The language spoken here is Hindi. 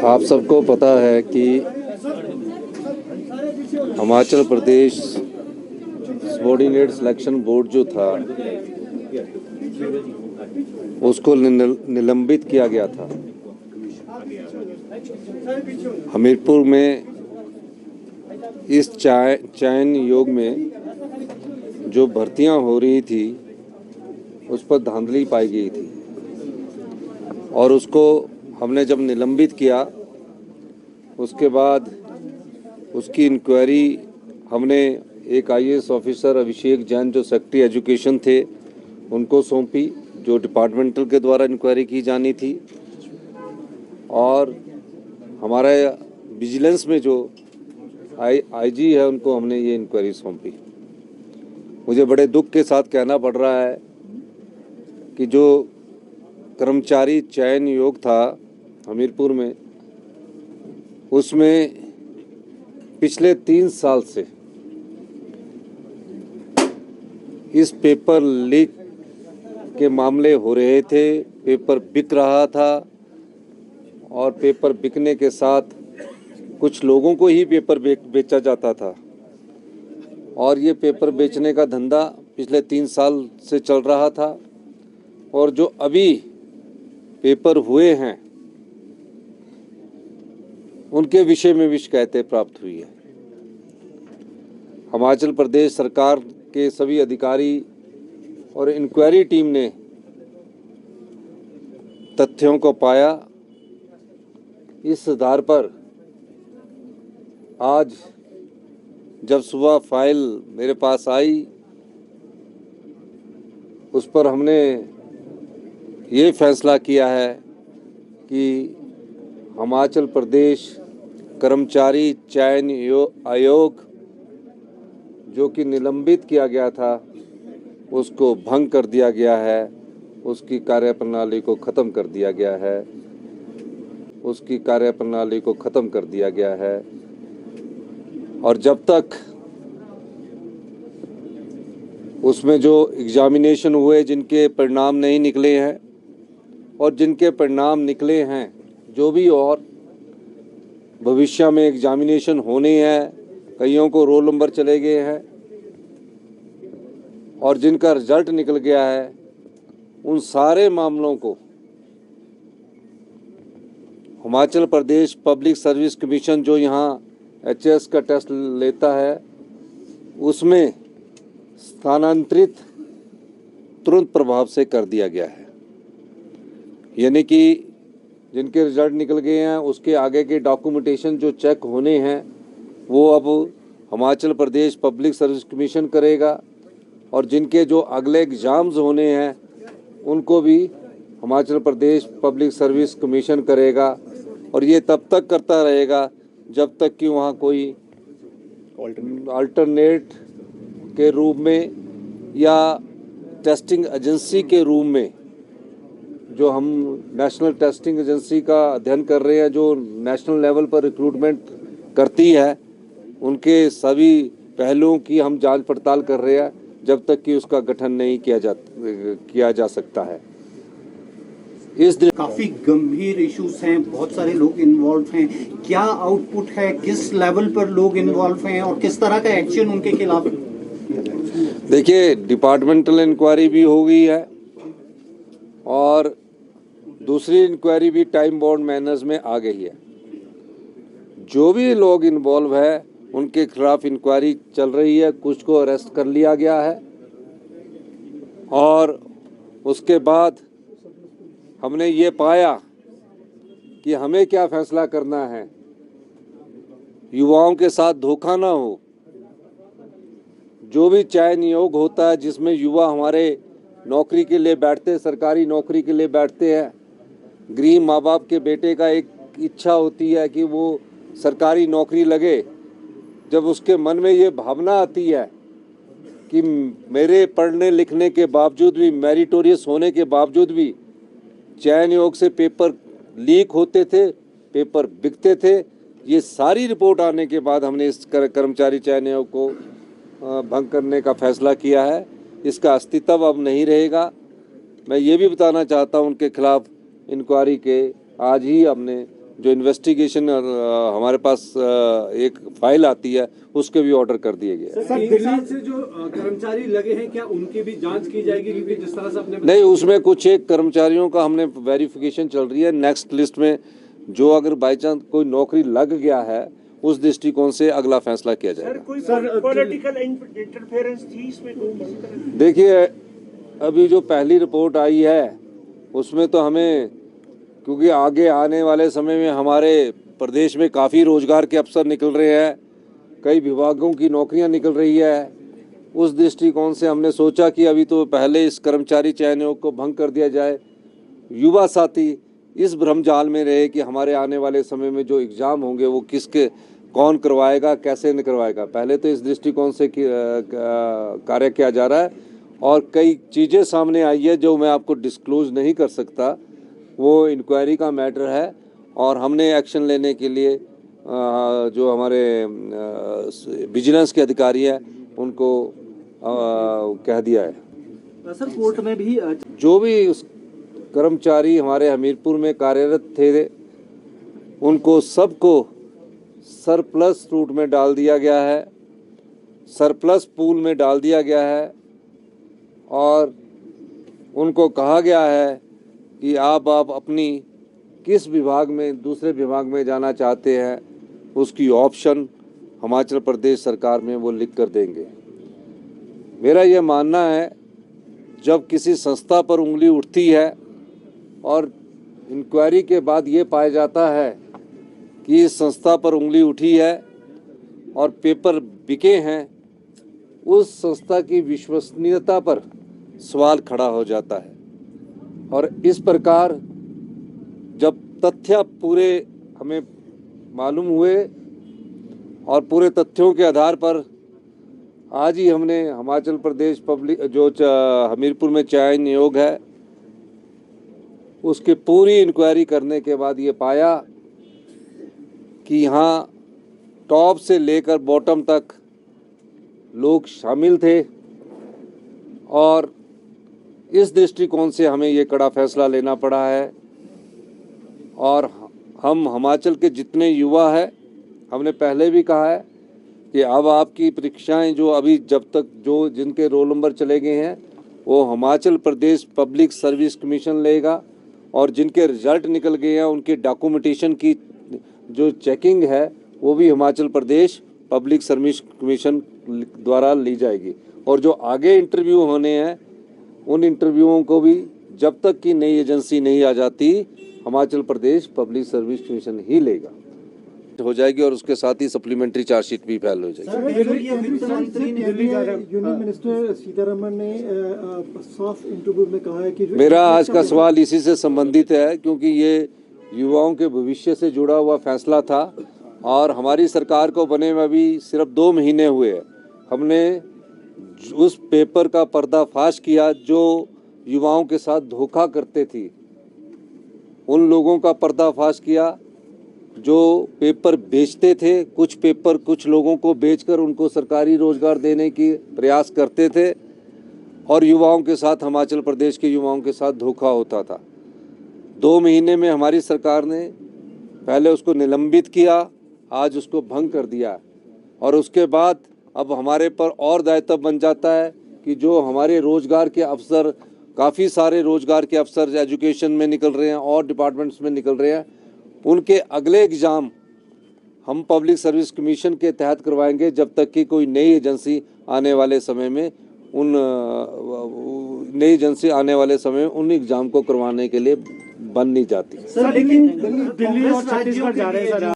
आप सबको पता है कि Himachal Pradesh subordinate selection board जो था उसको निलंबित किया गया था। हमीरपुर में इस चयन योग में जो भर्तियां हो रही थी उस पर धांधली पाई गई थी और उसको हमने जब निलंबित किया उसके बाद उसकी इंक्वायरी हमने एक आईएएस ऑफिसर अभिषेक जैन जो सेक्रेटरी एजुकेशन थे उनको सौंपी, जो डिपार्टमेंटल के द्वारा इंक्वायरी की जानी थी। और हमारे विजिलेंस में जो आईजी है उनको हमने ये इंक्वायरी सौंपी। मुझे बड़े दुख के साथ कहना पड़ रहा है कि जो कर्मचारी चयन योग था हमीरपुर में, उसमें पिछले 3 साल से इस पेपर लीक के मामले हो रहे थे। पेपर बिक रहा था और पेपर बिकने के साथ कुछ लोगों को ही पेपर बेचा जाता था और ये पेपर बेचने का धंधा पिछले 3 साल से चल रहा था। और जो अभी पेपर हुए हैं उनके विषय में भी शिकायतें प्राप्त हुई है। हिमाचल प्रदेश सरकार के सभी अधिकारी और इंक्वायरी टीम ने तथ्यों को पाया। इस आधार पर आज जब सुबह फाइल मेरे पास आई उस पर हमने ये फैसला किया है कि हिमाचल प्रदेश कर्मचारी चयन आयोग जो कि निलंबित किया गया था उसको भंग कर दिया गया है, उसकी कार्यप्रणाली को ख़त्म कर दिया गया है, उसकी कार्यप्रणाली को ख़त्म कर दिया गया है। और जब तक उसमें जो एग्जामिनेशन हुए जिनके परिणाम नहीं निकले हैं और जिनके परिणाम निकले हैं, जो भी और भविष्य में एग्जामिनेशन होने हैं, कईयों को रोल नंबर चले गए हैं और जिनका रिजल्ट निकल गया है, उन सारे मामलों को Himachal Pradesh public service commission जो यहाँ एचएस का टेस्ट लेता है उसमें स्थानांतरित तुरंत प्रभाव से कर दिया गया है। यानी कि जिनके रिजल्ट निकल गए हैं उसके आगे के डॉक्यूमेंटेशन जो चेक होने हैं वो अब Himachal Pradesh public service commission करेगा और जिनके जो अगले एग्ज़ाम्स होने हैं उनको भी Himachal Pradesh public service commission करेगा। और ये तब तक करता रहेगा जब तक कि वहाँ कोई अल्टरनेट के रूप में या टेस्टिंग एजेंसी के रूप में, जो हम नेशनल टेस्टिंग एजेंसी का अध्ययन कर रहे हैं जो नेशनल लेवल पर रिक्रूटमेंट करती है, उनके सभी पहलुओं की हम जांच पड़ताल कर रहे हैं जब तक कि उसका गठन नहीं किया जा सकता है। इस दिन काफी गंभीर इश्यूज हैं, बहुत सारे लोग इन्वॉल्व हैं। क्या आउटपुट है, किस लेवल पर लोग इन्वॉल्व हैं और किस तरह का एक्शन उनके खिलाफ? देखिए, डिपार्टमेंटल इंक्वायरी भी हो गई है और दूसरी इंक्वायरी भी टाइम बाउंड मैनर्स में आ गई है। जो भी लोग इन्वॉल्व है उनके खिलाफ इंक्वायरी चल रही है, कुछ को अरेस्ट कर लिया गया है और उसके बाद हमने ये पाया कि हमें क्या फैसला करना है। युवाओं के साथ धोखा ना हो। जो भी चयन योग होता है जिसमें युवा हमारे नौकरी के लिए बैठते, सरकारी नौकरी के लिए बैठते हैं, गरीब माँ बाप के बेटे का एक इच्छा होती है कि वो सरकारी नौकरी लगे। जब उसके मन में ये भावना आती है कि मेरे पढ़ने लिखने के बावजूद भी, मेरिटोरियस होने के बावजूद भी चयन योग से पेपर लीक होते थे, पेपर बिकते थे, ये सारी रिपोर्ट आने के बाद हमने इस कर्मचारी चयन आयोग को भंग करने का फैसला किया है। इसका अस्तित्व अब नहीं रहेगा। मैं ये भी बताना चाहता हूँ उनके खिलाफ इंक्वायरी के आज ही हमने जो इन्वेस्टिगेशन हमारे पास एक फाइल आती है उसके भी ऑर्डर कर दिए गए। सर, 3 साल से जो कर्मचारी लगे हैं, क्या उनकी भी जांच की जाएगी? क्योंकि जिस तरह से अपने नहीं, उसमें कुछ एक कर्मचारियों का हमने वेरिफिकेशन चल रही है। नेक्स्ट लिस्ट में जो अगर बाई चांस कोई नौकरी लग गया है, उस दृष्टिकोण से अगला फैसला किया जाएगा। कोई पॉलिटिकल इंटरफेरेंस थी इसमें कोई? देखिए, अभी जो पहली रिपोर्ट आई है उसमें तो हमें, क्योंकि आगे आने वाले समय में हमारे प्रदेश में काफ़ी रोजगार के अवसर निकल रहे हैं, कई विभागों की नौकरियां निकल रही है, उस दृष्टिकोण से हमने सोचा कि अभी तो पहले इस कर्मचारी चयन आयोग को भंग कर दिया जाए। युवा साथी इस भ्रमजाल में रहे कि हमारे आने वाले समय में जो एग्ज़ाम होंगे वो किसके कौन करवाएगा, कैसे नहीं करवाएगा। पहले तो इस दृष्टिकोण से कार्य किया जा रहा है और कई चीज़ें सामने आई है जो मैं आपको डिस्क्लोज नहीं कर सकता, वो इंक्वायरी का मैटर है और हमने एक्शन लेने के लिए जो हमारे विजिलेंस के अधिकारी हैं उनको कह दिया है। सर, कोर्ट में भी जो भी उस कर्मचारी हमारे हमीरपुर में कार्यरत थे उनको सबको सरप्लस रूट में डाल दिया गया है, सरप्लस पूल में डाल दिया गया है और उनको कहा गया है कि आप अपनी किस विभाग में, दूसरे विभाग में जाना चाहते हैं उसकी ऑप्शन हिमाचल प्रदेश सरकार में वो लिख कर देंगे। मेरा ये मानना है जब किसी संस्था पर उंगली उठती है और इंक्वायरी के बाद ये पाया जाता है कि इस संस्था पर उंगली उठी है और पेपर बिके हैं, उस संस्था की विश्वसनीयता पर सवाल खड़ा हो जाता है। और इस प्रकार जब तथ्य पूरे हमें मालूम हुए और पूरे तथ्यों के आधार पर आज ही हमने हिमाचल प्रदेश पब्लिक जो हमीरपुर में चयन आयोग है उसकी पूरी इंक्वायरी करने के बाद ये पाया कि यहाँ टॉप से लेकर बॉटम तक लोग शामिल थे और इस दृष्टिकोण से हमें ये कड़ा फैसला लेना पड़ा है। और हम हिमाचल के जितने युवा हैं, हमने पहले भी कहा है कि अब आपकी परीक्षाएं जो अभी जब तक जो जिनके रोल नंबर चले गए हैं वो Himachal Pradesh public service commission लेगा और जिनके रिजल्ट निकल गए हैं उनके डॉक्यूमेंटेशन की जो चेकिंग है वो भी Himachal Pradesh public service commission द्वारा ली जाएगी। और जो आगे इंटरव्यू होने हैं उन इंटरव्यूओं को भी जब तक कि नई एजेंसी नहीं आ जाती Himachal Pradesh public service commission ही लेगा हो जाएगी और उसके साथ ही सप्लीमेंट्री चार्जशीट भी फाइल हो जाएगी। यूनियन मिनिस्टर सीतारमण ने साफ इंटरव्यू में कहा है कि मेरा आज का सवाल इसी से संबंधित है क्योंकि ये युवाओं के भविष्य से जुड़ा हुआ फैसला था और हमारी सरकार को बने में अभी सिर्फ 2 महीने हुए हैं। हमने उस पेपर का पर्दाफाश किया जो युवाओं के साथ धोखा करते थी, उन लोगों का पर्दाफाश किया जो पेपर बेचते थे, कुछ पेपर कुछ लोगों को बेचकर उनको सरकारी रोजगार देने की प्रयास करते थे और युवाओं के साथ, हिमाचल प्रदेश के युवाओं के साथ धोखा होता था। 2 महीने में हमारी सरकार ने पहले उसको निलंबित किया, आज उसको भंग कर दिया और उसके बाद अब हमारे पर और दायित्व बन जाता है कि जो हमारे रोजगार के अवसर, काफ़ी सारे रोजगार के अवसर एजुकेशन में निकल रहे हैं और डिपार्टमेंट्स में निकल रहे हैं, उनके अगले एग्ज़ाम हम पब्लिक सर्विस कमीशन के तहत करवाएंगे जब तक कि कोई नई एजेंसी आने वाले समय में उन एग्ज़ाम को करवाने के लिए बन नहीं जाती। सर, लेकिन दिल्ली और छत्तीसगढ़ जा रहे हैं सर।